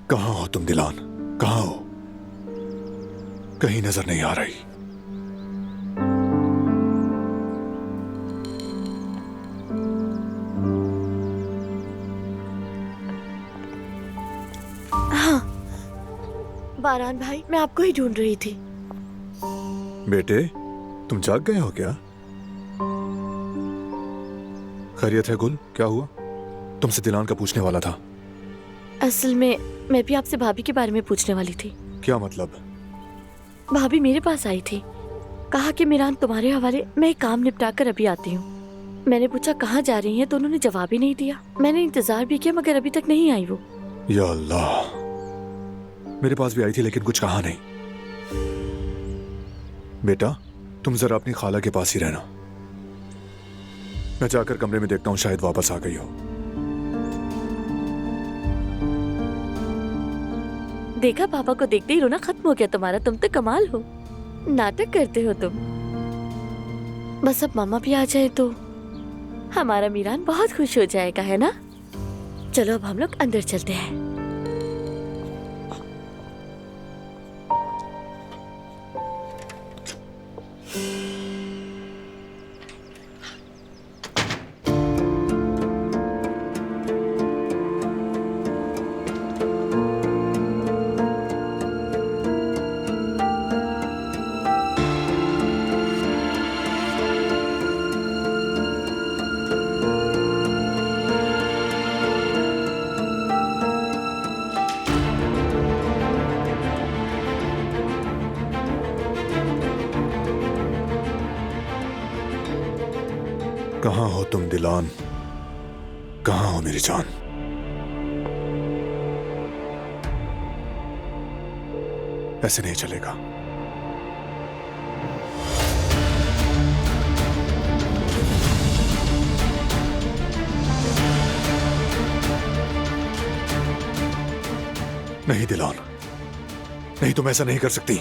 कहाँ हो तुम दिलान? कहाँ हो? कहीं नजर नहीं आ रही। हाँ बारान भाई, मैं आपको ही ढूंढ रही थी। बेटे, तुम जाग गए हो क्या? खैरियत है गुल? क्या हुआ? तुमसे दिलान का पूछने वाला था। असल में मैं भी आपसे भाभी के बारे में पूछने वाली थी। क्या मतलब? भाभी मेरे पास आई थी, कहा कि मीरान तुम्हारे हवाले, मैं एक काम निपटा कर अभी आती हूँ। मैंने पूछा कहाँ जा रही हैं तो उन्होंने जवाब ही नहीं दिया। मैंने इंतजार भी किया मगर अभी तक नहीं आई वो। या अल्लाह, मेरे पास भी आई थी लेकिन कुछ कहा नहीं। बेटा, तुम जरा अपनी खाला के पास ही रहना। मैं जाकर कमरे में देखता हूँ, शायद वापस आ गई हो। देखा, पापा को देखते ही रोना खत्म हो गया तुम्हारा। तुम तो कमाल हो, नाटक करते हो तुम। बस अब मामा भी आ जाए तो हमारा मीरान बहुत खुश हो जाएगा, है ना? चलो अब हम लोग अंदर चलते हैं। कहाँ हो तुम दिलान? कहाँ हो मेरी जान? ऐसे नहीं चलेगा। नहीं दिलान, नहीं, तुम ऐसा नहीं कर सकती।